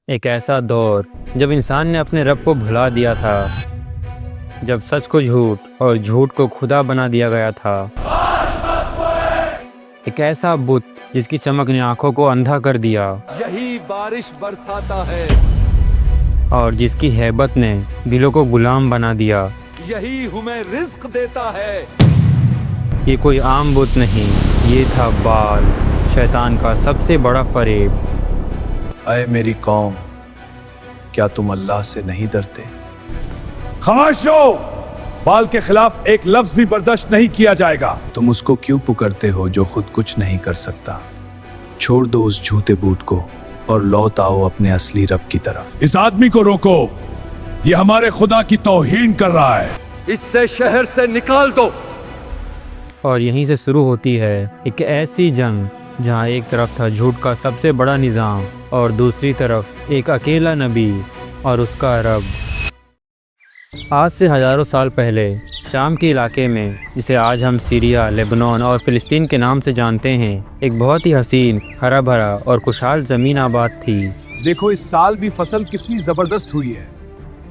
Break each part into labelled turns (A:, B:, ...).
A: ایک ایسا دور جب انسان نے اپنے رب کو بھلا دیا تھا، جب سچ کو جھوٹ اور جھوٹ کو خدا بنا دیا گیا تھا۔ ایک ایسا بت جس کی چمک نے آنکھوں کو اندھا کر دیا،
B: یہی بارش برساتا ہے،
A: اور جس کی ہیبت نے دلوں کو غلام بنا دیا۔
B: یہی ہمیں رزق دیتا ہے۔
A: یہ کوئی عام بت نہیں، یہ تھا بال، شیطان کا سب سے بڑا فریب۔
C: اے میری قوم، کیا تم اللہ سے نہیں ڈرتے؟
B: خاموش رہو، بال کے خلاف ایک لفظ بھی برداشت نہیں کیا جائے گا۔
C: تم اس کو کیوں پکارتے ہو جو خود کچھ نہیں کر سکتا؟ چھوڑ دو اس جھوٹے بت کو اور لوٹ آؤ اپنے اصلی رب کی طرف۔
B: اس آدمی کو روکو، یہ ہمارے خدا کی توہین کر رہا ہے، اس سے شہر سے نکال دو۔
A: اور یہیں سے شروع ہوتی ہے ایک ایسی جنگ جہاں ایک طرف تھا جھوٹ کا سب سے بڑا نظام اور دوسری طرف ایک اکیلا نبی اور اس کا رب۔ آج سے ہزاروں سال پہلے شام کے علاقے میں، جسے آج ہم سیریا، لیبنان اور فلسطین کے نام سے جانتے ہیں، ایک بہت ہی حسین، ہرا بھرا اور خوشحال زمین آباد تھی۔
D: دیکھو اس سال بھی فصل کتنی زبردست ہوئی ہے۔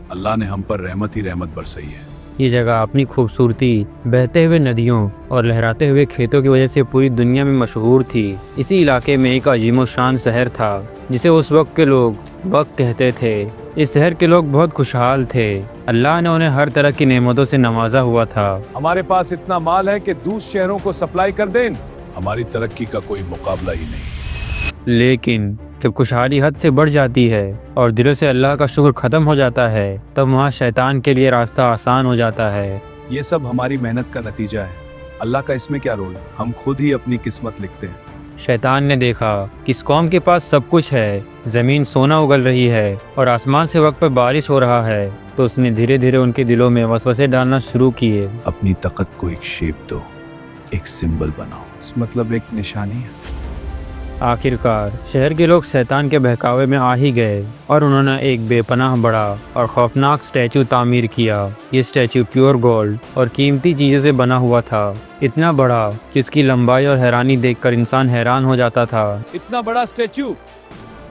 D: اللہ نے ہم پر رحمت ہی رحمت برسائی ہے۔
A: یہ جگہ اپنی خوبصورتی، بہتے ہوئے ندیوں اور لہراتے ہوئے کھیتوں کی وجہ سے پوری دنیا میں مشہور تھی۔ اسی علاقے میں ایک عظیم و شان شہر تھا جسے اس وقت کے لوگ بک کہتے تھے۔ اس شہر کے لوگ بہت خوشحال تھے، اللہ نے انہیں ہر طرح کی نعمتوں سے نوازا ہوا تھا۔
D: ہمارے پاس اتنا مال ہے کہ دوسرے شہروں کو سپلائی کر دیں، ہماری ترقی کا کوئی مقابلہ ہی نہیں۔
A: لیکن جب خوشحالی حد سے بڑھ جاتی ہے اور دلوں سے اللہ کا شکر ختم ہو جاتا ہے، تب وہاں شیطان کے لیے راستہ آسان ہو جاتا ہے۔
D: یہ سب ہماری محنت کا نتیجہ ہے، اللہ کا اس میں کیا رول ہے؟ ہم خود ہی اپنی قسمت لکھتے ہیں۔
A: شیطان نے دیکھا کہ اس قوم کے پاس سب کچھ ہے، زمین سونا اگل رہی ہے اور آسمان سے وقت پر بارش ہو رہا ہے، تو اس نے دھیرے دھیرے ان کے دلوں میں وسوسے ڈالنا شروع کیے۔
C: اپنی طاقت کو ایک شیپ دو، ایک سمبل بناؤ۔
D: اس مطلب ایک نشانی ہے۔
A: آخرکار شہر کے لوگ شیطان کے بہکاوے میں آ ہی گئے اور انہوں نے ایک بے پناہ بڑا اور خوفناک اسٹیچو تعمیر کیا۔ یہ اسٹیچو پیور گولڈ اور قیمتی چیزوں سے بنا ہوا تھا، اتنا بڑا کہ اس کی لمبائی اور حیرانی دیکھ کر انسان حیران ہو جاتا تھا۔
D: اتنا بڑا اسٹیچو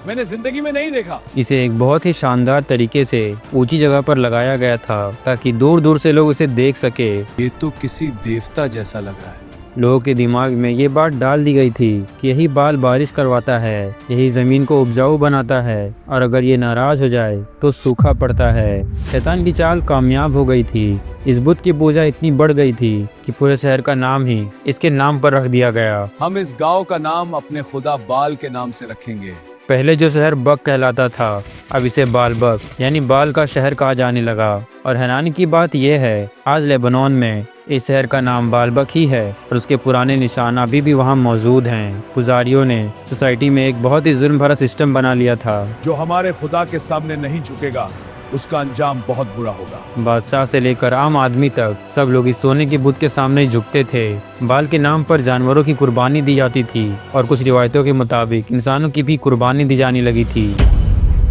D: میں نے زندگی میں نہیں دیکھا۔
A: اسے ایک بہت ہی شاندار طریقے سے اونچی جگہ پر لگایا گیا تھا تاکہ دور دور سے لوگ اسے دیکھ سکے۔
D: یہ تو کسی دیوتا جیسا لگ رہا ہے۔
A: لوگوں کے دماغ میں یہ بات ڈال دی گئی تھی کہ یہی بال بارش کرواتا ہے، یہی زمین کو اپجاؤ بناتا ہے، اور اگر یہ ناراض ہو جائے تو سوکھا پڑتا ہے۔ شیطان کی چال کامیاب ہو گئی تھی۔ اس بت کی پوجا اتنی بڑھ گئی تھی کہ پورے شہر کا نام ہی اس کے نام پر رکھ دیا گیا۔
D: ہم اس گاؤں کا نام اپنے خدا بال کے نام سے رکھیں گے۔
A: پہلے جو شہر بک کہلاتا تھا، اب اسے بال بک یعنی بال کا شہر کہا جانے لگا۔ اور حیرانی کی بات یہ ہے، آج لیبنان میں اس شہر کا نام بال بک ہی ہے اور اس کے پرانے نشان ابھی بھی وہاں موجود ہیں۔ پجاریوں نے سوسائٹی میں ایک بہت ہی ظلم بھرا سسٹم بنا لیا تھا۔
D: جو ہمارے خدا کے سامنے نہیں جھکے گا اس کا انجام بہت برا ہوگا۔
A: بادشاہ سے لے کر عام آدمی تک سب لوگ اس سونے کے بت کے سامنے جھکتے تھے۔ بال کے نام پر جانوروں کی قربانی دی جاتی تھی اور کچھ روایتوں کے مطابق انسانوں کی بھی قربانی دی جانے لگی تھی۔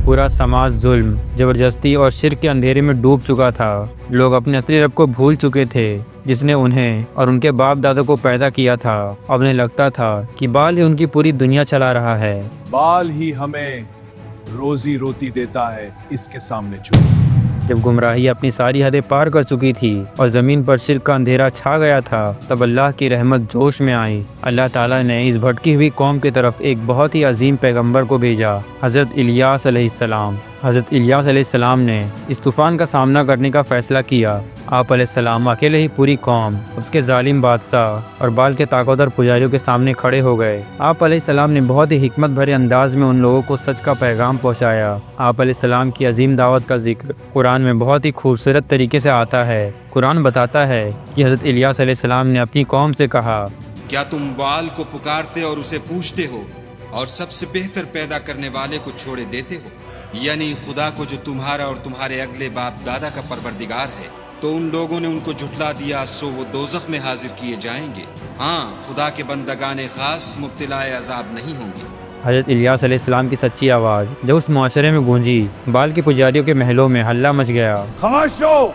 A: پورا سماج ظلم، زبردستی اور شرک کے اندھیرے میں ڈوب چکا تھا۔ لوگ اپنے اصلی رب کو بھول چکے تھے جس نے انہیں اور ان کے باپ دادوں کو پیدا کیا تھا۔ اب انہیں لگتا تھا کہ بال ہی ان کی پوری دنیا چلا رہا ہے۔
D: بال ہی ہمیں روزی روٹی دیتا ہے، اس کے سامنے جھکو۔
A: جب گمراہی اپنی ساری حدیں پار کر چکی تھی اور زمین پر شرک کا اندھیرا چھا گیا تھا، تب اللہ کی رحمت جوش میں آئی۔ اللہ تعالیٰ نے اس بھٹکی ہوئی قوم کی طرف ایک بہت ہی عظیم پیغمبر کو بھیجا، حضرت الیاس علیہ السلام۔ حضرت الیاس علیہ السلام نے اس طوفان کا سامنا کرنے کا فیصلہ کیا۔ آپ علیہ السلام اکیلے ہی پوری قوم، اس کے ظالم بادشاہ اور بال کے طاقتور پجاریوں کے سامنے کھڑے ہو گئے۔ آپ علیہ السلام نے بہت ہی حکمت بھرے انداز میں ان لوگوں کو سچ کا پیغام پہنچایا۔ آپ علیہ السلام کی عظیم دعوت کا ذکر قرآن میں بہت ہی خوبصورت طریقے سے آتا ہے۔ قرآن بتاتا ہے کہ حضرت الیاس علیہ السلام نے اپنی قوم سے کہا،
E: کیا تم بال کو پکارتے اور اسے پوچھتے ہو اور سب سے بہتر پیدا کرنے والے کو چھوڑے دیتے ہو، یعنی خدا کو جو تمہارا اور تمہارے اگلے باپ دادا کا پروردگار ہے؟ تو ان لوگوں نے ان کو جھٹلا دیا، سو وہ دوزخ میں حاضر کیے جائیں گے۔ ہاں، خدا کے بندگان خاص مبتلا عذاب نہیں ہوں گے۔
A: حضرت الیاس علیہ السلام کی سچی آواز جب اس معاشرے میں گونجی، بال کے پجاریوں کے محلوں میں ہلہ مچ گیا۔
B: خاموش رہو،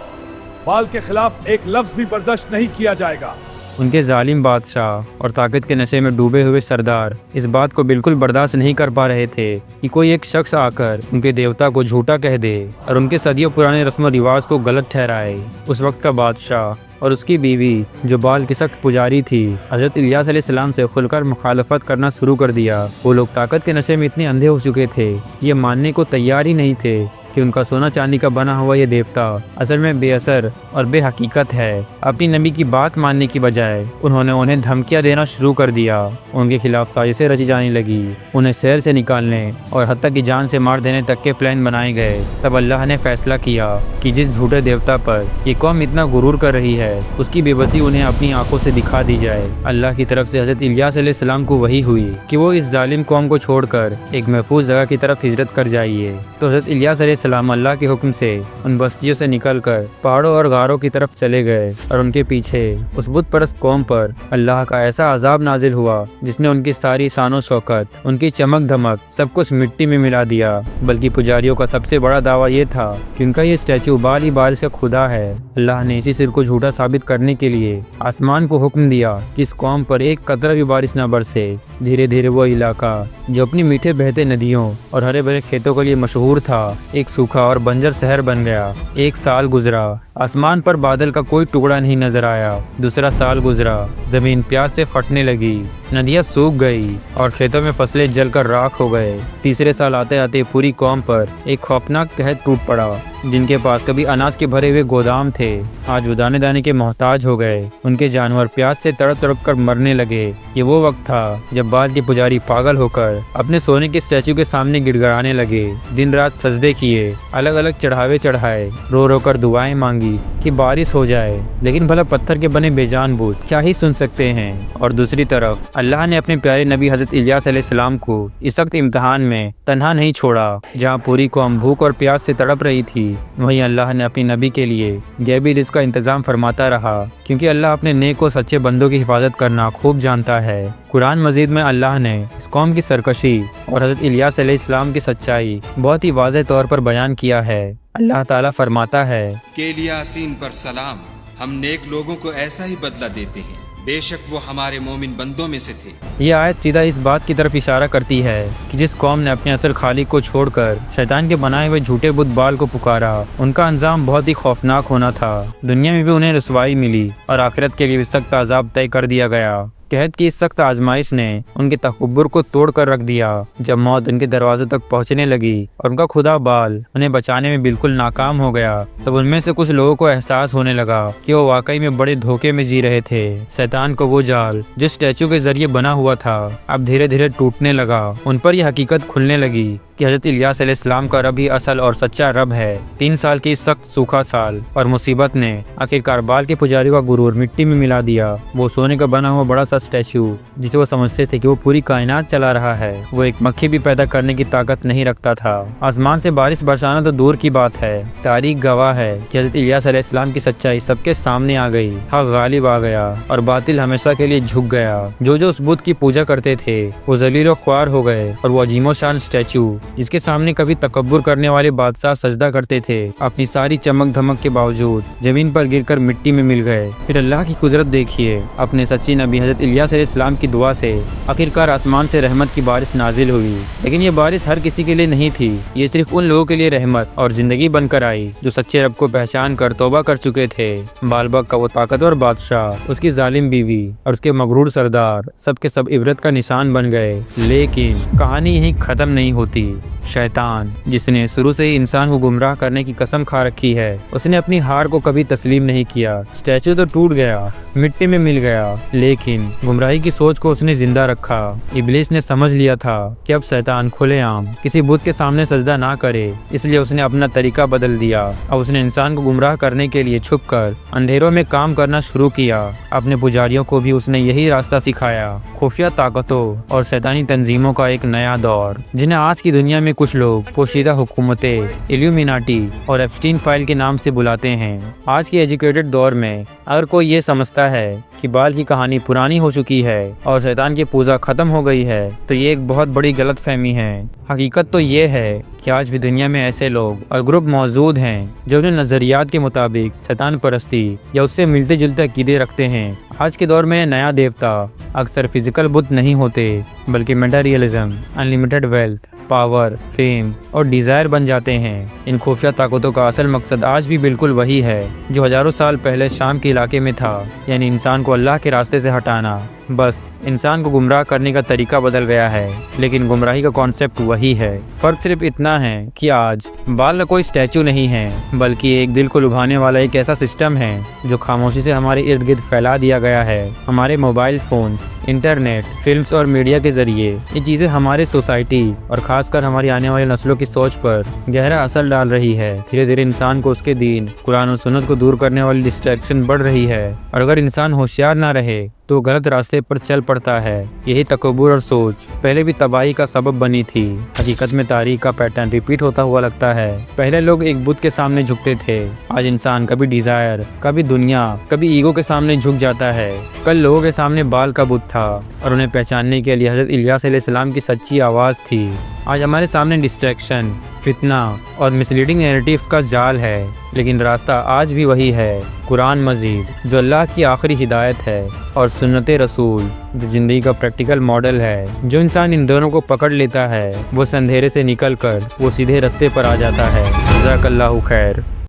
B: بال کے خلاف ایک لفظ بھی برداشت نہیں کیا جائے گا۔
A: ان کے ظالم بادشاہ اور طاقت کے نشے میں ڈوبے ہوئے سردار اس بات کو بالکل برداشت نہیں کر پا رہے تھے کہ کوئی ایک شخص آ کر ان کے دیوتا کو جھوٹا کہہ دے اور ان کے صدیوں پرانے رسم و رواج کو غلط ٹھہرائے۔ اس وقت کا بادشاہ اور اس کی بیوی جو بال کی سخت پجاری تھی، حضرت الیاس علیہ السلام سے کھل کر مخالفت کرنا شروع کر دیا۔ وہ لوگ طاقت کے نشے میں اتنے اندھے ہو چکے تھے، یہ ماننے کو تیار ہی نہیں تھے کہ ان کا سونا چاندی کا بنا ہوا یہ دیوتا اصل میں بے اثر اور بے حقیقت ہے۔ اپنی نبی کی بات ماننے کی بجائے انہیں دھمکیاں دینا شروع کر دیا۔ ان کے خلاف سازشیں رچی جانے لگی، انہیں شہر سے نکالنے اور حتیٰ کہ جان سے مار دینے تک کے پلان بنائے گئے۔ تب اللہ نے فیصلہ کیا کہ جس جھوٹے دیوتا پر یہ قوم اتنا غرور کر رہی ہے، اس کی بے بسی انہیں اپنی آنکھوں سے دکھا دی جائے۔ اللہ کی طرف سے حضرت الیاس علیہ السلام کو وحی ہوئی کہ وہ اس ظالم قوم کو چھوڑ کر ایک محفوظ جگہ کی طرف ہجرت کر جائیے۔ تو حضرت الیاس علیہ السلام اللہ کے حکم سے ان بستیوں سے نکل کر پہاڑوں اور غاروں کی طرف چلے گئے، اور ان کے پیچھے اس بت پرست قوم پر اللہ کا ایسا عذاب نازل ہوا جس نے ان کی ساری شان و شوکت، ان کی چمک دھمک سب کچھ مٹی میں ملا دیا۔ بلکہ پجاریوں کا سب سے بڑا دعویٰ یہ تھا کہ ان کا یہ اسٹیچو بال ہی بال سے خدا ہے۔ اللہ نے اسی سر کو جھوٹا ثابت کرنے کے لیے آسمان کو حکم دیا کہ اس قوم پر ایک قطرہ بھی بارش نہ برسے۔ دھیرے دھیرے وہ علاقہ جو اپنی میٹھے بہتے ندیوں اور ہرے بھرے کھیتوں کے لیے مشہور تھا، ایک سوکھا اور بنجر شہر بن گیا۔ ایک سال گزرا، آسمان پر بادل کا کوئی ٹکڑا نہیں نظر آیا۔ دوسرا سال گزرا، زمین پیاس سے پھٹنے لگی، ندیاں سوکھ گئی اور کھیتوں میں فصلیں جل کر راکھ ہو گئے۔ تیسرے سال آتے آتے پوری قوم پر ایک خوفناک قحط ٹوٹ پڑا۔ جن کے پاس کبھی اناج کے بھرے ہوئے گودام تھے، آج وہ دانے دانے کے محتاج ہو گئے۔ ان کے جانور پیاس سے تڑپ تڑپ کر مرنے لگے۔ یہ وہ وقت تھا جب بال کے پجاری پاگل ہو کر اپنے سونے کے اسٹیچو کے سامنے گڑ گڑانے لگے، دن رات سجدے کیے، الگ الگ چڑھاوے چڑھائے، رو رو کر دعائیں مانگی کہ بارش ہو جائے، لیکن بھلا پتھر کے بنے بے جان بوجھ کیا ہی سن سکتے ہیں۔ اور دوسری طرف اللہ نے اپنے پیارے نبی حضرت الیاس علیہ السلام کو اس وقت امتحان میں تنہا نہیں چھوڑا۔ جہاں پوری قوم بھوک اور پیاس سے تڑپ رہی تھی، وہیں اللہ نے اپنی نبی کے لیے غیبی رزق کا انتظام فرماتا رہا، کیونکہ اللہ اپنے نیک و سچے بندوں کی حفاظت کرنا خوب جانتا ہے۔ قرآن مجید میں اللہ نے اس قوم کی سرکشی اور حضرت الیاس علیہ السلام کی سچائی بہت ہی واضح طور پر بیان کیا ہے۔ اللہ تعالیٰ فرماتا ہے
E: کہ الیاسین پر سلام، ہم نیک لوگوں کو ایسا ہی بدلہ دیتے ہیں، بے شک وہ ہمارے مومن بندوں میں سے تھے۔
A: یہ آیت سیدھا اس بات کی طرف اشارہ کرتی ہے کہ جس قوم نے اپنے اصل خالق کو چھوڑ کر شیطان کے بنائے ہوئے جھوٹے بت بال کو پکارا، ان کا انجام بہت ہی خوفناک ہونا تھا۔ دنیا میں بھی انہیں رسوائی ملی اور آخرت کے لیے بھی سخت عذاب طے کر دیا گیا۔ قحط کی اس سخت آزمائش نے ان کے تکبر کو توڑ کر رکھ دیا۔ جب موت ان کے دروازے تک پہنچنے لگی اور ان کا خدا بال انہیں بچانے میں بالکل ناکام ہو گیا، تب ان میں سے کچھ لوگوں کو احساس ہونے لگا کہ وہ واقعی میں بڑے دھوکے میں جی رہے تھے۔ شیطان کو وہ جال جس اسٹیچو کے ذریعے بنا ہوا تھا اب دھیرے دھیرے ٹوٹنے لگا۔ ان پر یہ حقیقت کھلنے لگی کہ حضرت الیاس علیہ السلام کا رب ہی اصل اور سچا رب ہے۔ 3 سال کی سخت سوکھا سال اور مصیبت نے آخرکار بال کے پجاری کا غرور مٹی میں ملا دیا۔ وہ سونے کا بنا ہوا بڑا سا اسٹیچو جسے وہ سمجھتے تھے کہ وہ پوری کائنات چلا رہا ہے، وہ ایک مکھی بھی پیدا کرنے کی طاقت نہیں رکھتا تھا۔ آسمان سے بارش برسانا تو دور کی بات ہے، تاریخ گواہ ہے کہ حضرت الیاس علیہ السلام کی سچائی سب کے سامنے آ گئی۔ حق غالب آ گیا اور باطل ہمیشہ کے لیے جھک گیا۔ جو اس بت کی پوجا کرتے تھے وہ ذلیل و خوار ہو گئے، اور وہ عظیم و شان اسٹیچو جس کے سامنے کبھی تکبر کرنے والے بادشاہ سجدہ کرتے تھے، اپنی ساری چمک دھمک کے باوجود زمین پر گر کر مٹی میں مل گئے۔ پھر اللہ کی قدرت دیکھیے، اپنے سچی نبی حضرت الیاس علیہ السلام کی دعا سے آخرکار آسمان سے رحمت کی بارش نازل ہوئی۔ لیکن یہ بارش ہر کسی کے لیے نہیں تھی، یہ صرف ان لوگوں کے لیے رحمت اور زندگی بن کر آئی جو سچے رب کو پہچان کر توبہ کر چکے تھے۔ بالبک کا وہ طاقتور بادشاہ، اس کی ظالم بیوی اور اس کے مغرور سردار سب کے سب عبرت کا نشان بن گئے۔ لیکن کہانی یہیں ختم نہیں ہوتی۔ شیطان جس نے شروع سے ہی انسان کو گمراہ کرنے کی قسم کھا رکھی ہے، اس نے اپنی ہار کو کبھی تسلیم نہیں کیا۔ اسٹیچو تو ٹوٹ گیا، مٹی میں مل گیا، لیکن گمراہی کی سوچ کو اس نے زندہ رکھا۔ ابلیس نے سمجھ لیا تھا کہ اب شیطان کھلے عام کسی بت کے سامنے سجدہ نہ کرے، اس لیے اس نے اپنا طریقہ بدل دیا۔ اب اس نے انسان کو گمراہ کرنے کے لیے چھپ کر اندھیروں میں کام کرنا شروع کیا۔ اپنے پجاریوں کو بھی اس نے یہی راستہ سکھایا، خفیہ طاقتوں اور شیطانی تنظیموں کا ایک نیا دور، جنہیں آج کی دنیا میں کچھ لوگ پوشیدہ حکومتیں، ایلومیناٹی اور ایپسٹین فائل کے نام سے بلاتے ہیں۔ آج کے ایجوکیٹڈ دور میں اگر کوئی یہ سمجھتا ہے کہ بال کی کہانی پرانی ہو چکی ہے اور شیطان کی پوجا ختم ہو گئی ہے، تو یہ ایک بہت بڑی غلط فہمی ہے۔ حقیقت تو یہ ہے کہ آج بھی دنیا میں ایسے لوگ اور گروپ موجود ہیں جو اپنے نظریات کے مطابق شیطان پرستی یا اس سے ملتے جلتے عقیدے رکھتے ہیں۔ آج کے دور میں نیا دیوتا اکثر فزیکل بت نہیں ہوتے بلکہ materialism, unlimited wealth, power, fame اور ڈیزائر بن جاتے ہیں۔ ان خفیہ طاقتوں کا اصل مقصد آج بھی بالکل وہی ہے جو ہزاروں سال پہلے شام کے علاقے میں تھا، یعنی انسان کو اللہ کے راستے سے ہٹانا۔ بس انسان کو گمراہ کرنے کا طریقہ بدل گیا ہے، لیکن گمراہی کا کانسیپٹ وہی ہے۔ فرق صرف اتنا ہے کہ آج بال کا کوئی اسٹیچو نہیں ہے بلکہ ایک دل کو لبھانے والا ایک ایسا سسٹم ہے جو خاموشی سے ہمارے ارد گرد پھیلا دیا گیا ہے۔ ہمارے موبائل فونز، انٹرنیٹ، فلمز اور میڈیا کے ذریعے یہ چیزیں ہمارے سوسائٹی اور خاص کر ہماری آنے والی نسلوں کی سوچ پر گہرا اثر ڈال رہی ہے۔ دھیرے دھیرے انسان کو اس کے دین، قرآن و سنت کو دور کرنے والی ڈسٹریکشن بڑھ رہی ہے، اور اگر انسان ہوشیار نہ رہے تو غلط راستے پر چل پڑتا ہے۔ یہی تکبر اور سوچ پہلے بھی تباہی کا سبب بنی تھی۔ حقیقت میں تاریخ کا پیٹرن ریپیٹ ہوتا ہوا لگتا ہے۔ پہلے لوگ ایک بت کے سامنے جھکتے تھے، آج انسان کبھی ڈیزائر، کبھی دنیا، کبھی ایگو کے سامنے جھک جاتا ہے۔ کل لوگوں کے سامنے بال کا بت تھا اور انہیں پہچاننے کے لیے حضرت الیاس علیہ السلام کی سچی آواز تھی۔ آج ہمارے سامنے ڈسٹریکشن، فتنہ اور مسلیڈنگ نیریٹیوز کا جال ہے، لیکن راستہ آج بھی وہی ہے، قرآن مجید جو اللہ کی آخری ہدایت ہے، اور سنت رسول جو زندگی کا پریکٹیکل ماڈل ہے۔ جو انسان ان دونوں کو پکڑ لیتا ہے وہ اس اندھیرے سے نکل کر وہ سیدھے راستے پر آ جاتا ہے۔ جزاک اللہ خیر۔